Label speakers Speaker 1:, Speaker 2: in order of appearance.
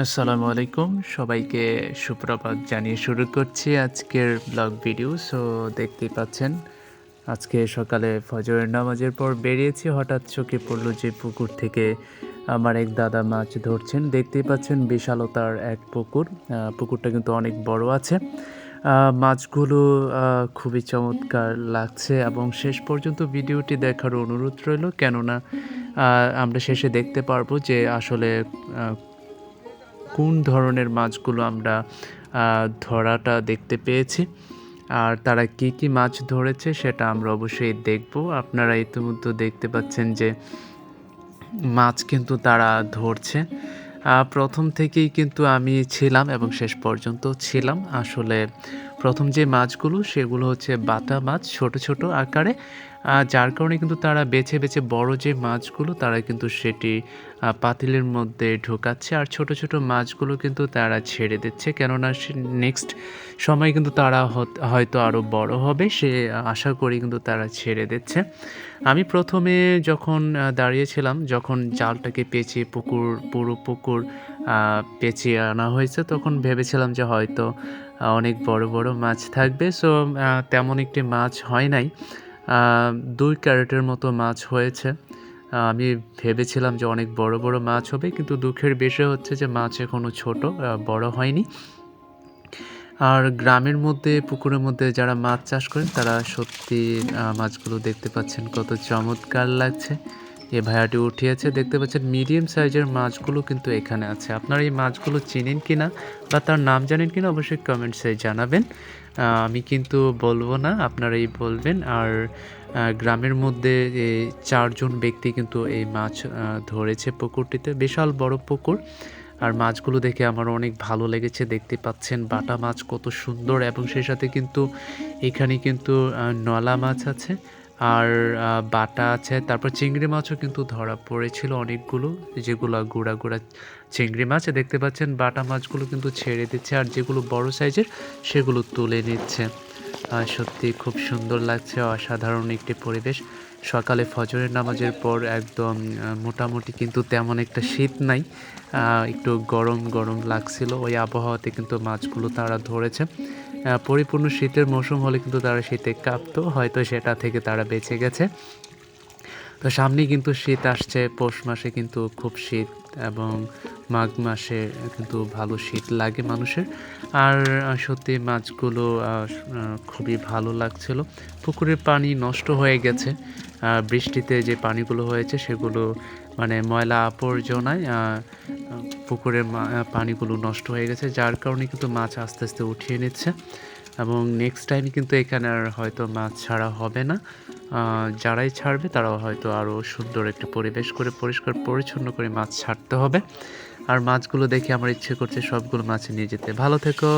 Speaker 1: আসসালামু আলাইকুম। সবাইকে সুপ্রভাত জানিয়ে শুরু করছি আজকের ব্লগ ভিডিও। দেখতেই পাচ্ছেন আজকে সকালে ফজরের নামাজের পর বেরিয়েছি। হঠাৎ চোখে পড়ল যে পুকুর থেকে আমার এক দাদা মাছ ধরছেন। দেখতেই পাচ্ছেন বিশালতার এক পুকুর। পুকুরটা কিন্তু অনেক বড় আছে। মাছগুলো খুবই চমৎকার লাগছে এবং শেষ পর্যন্ত ভিডিওটি দেখার অনুরোধ রইল। কেননা আমরা শেষে দেখতে পারবো যে আসলে আ কোন ধরনের মাছগুলো আমরা ধরাটা দেখতে পেয়েছি। আর তারা কি, কি মাছ ধরেছে সেটা আমরা অবশ্যই দেখব। আপনারা ইতিমধ্যে দেখতে পাচ্ছেন যে মাছ কিন্তু তারা ধরছে। ১ম থেকেই কিন্তু আমি ছিলাম এবং শেষ পর্যন্ত ছিলাম। আসলে ১ম যে মাছগুলো সেগুলো হচ্ছে বাটা মাছ ছোট, ছোট আকারে। যার কারণে কিন্তু তারা বেছে, বেছে বড় যে মাছগুলো তারা কিন্তু সেটি পাতিলের মধ্যে ঢোকাচ্ছে। আর ছোট, ছোট মাছগুলো কিন্তু তারা ছেড়ে দিচ্ছে। কেননা নেক্সট সময়ে কিন্তু তারা হয়তো আরও বড় হবে সে আশা করি কিন্তু তারা ছেড়ে দিচ্ছে। আমি ১ম এ যখন দাঁড়িয়েছিলাম, যখন জালটাকে পেঁচিয়ে পুরো পুকুর পেঁচিয়ে আনা হয়েছে, তখন ভেবেছিলাম যে হয়তো অনেক বড়, বড় মাছ থাকবে। তেমন একটি মাছ হয় নাই। ২ ক্যারেটের মতো মাছ হয়েছে। আমি ভেবেছিলাম যে অনেক বড়, বড় মাছ হবে, কিন্তু দুঃখের বিষয় হচ্ছে যে মাছ এখনও ছোট, বড় হয়নি। আর গ্রামের মধ্যে পুকুরের মধ্যে যারা মাছ চাষ করেন তারা সত্যি মাছগুলো দেখতে পাচ্ছেন কত চমৎকার লাগছে। এ ভাইয়াটি উঠিয়েছে, দেখতে পাচ্ছেন মিডিয়াম সাইজের মাছগুলো কিন্তু এখানে আছে। আপনারা এই মাছগুলো চেনেন কিনা বা তার নাম জানেন কিনা অবশ্যই কমেন্টসে জানাবেন। আমি কিন্তু বলবো না, আপনারাই বলবেন। আর গ্রামের মধ্যে ৪ জন ব্যক্তি কিন্তু এই মাছ ধরেছে পুকুরটিতে। বিশাল বড় পুকুর। আর মাছগুলো দেখে আমার অনেক ভালো লেগেছে। দেখতে পাচ্ছেন বাটা মাছ কত সুন্দর এবং সেই সাথে কিন্তু এখানে কিন্তু নলা মাছ আছে আর বাটা আছে। তারপর চিংড়ি মাছও কিন্তু ধরা পড়েছিল অনেকগুলো, যেগুলো গুঁড়া, গুঁড়া চিংড়ি মাছ। দেখতে পাচ্ছেন বাটা মাছগুলো কিন্তু ছেড়ে দিচ্ছে আর যেগুলো বড় সাইজের সেগুলো তুলে নিচ্ছে। সত্যি খুব সুন্দর লাগছে, অসাধারণ একটি পরিবেশ। সকালে ফজরের নামাজের পর একদম মোটামুটি কিন্তু তেমন একটা শীত নাই। একটু গরম, গরম লাগছিল। ওই আবহাওয়াতে কিন্তু মাছগুলো তারা ধরেছে। পরিপূর্ণ শীতের মৌসুম হলে কিন্তু তারা শীতে কাঁপতো। হয়তো সেটা থেকে তারা বেঁচে গেছে। তো সামনেই কিন্তু শীত আসছে। পৌষ মাসে কিন্তু খুব শীত এবং মাঘ মাসে কিন্তু ভালো শীত লাগে মানুষের। আর সত্যি মাছগুলো খুবই ভালো লাগছিল। পুকুরের পানি নষ্ট হয়ে গেছে। বৃষ্টিতে যে পানিগুলো হয়েছে সেগুলো মানে ময়লা আবর্জনায় পুকুরের পানিগুলো নষ্ট হয়ে গেছে। যার কারণে কিন্তু মাছ আস্তে, আস্তে উঠিয়ে নিচ্ছে এবং নেক্সট টাইম কিন্তু এখানে আর হয়তো মাছ ছাড়া হবে না। যারাই ছাড়বে তারাও হয়তো আরও সুন্দর একটা পরিবেশ করে পরিষ্কার পরিচ্ছন্ন করে মাছ ছাড়তে হবে। আর মাছগুলো দেখে আমার ইচ্ছে করছে সবগুলো মাছ নিয়ে যেতে। ভালো থেকো।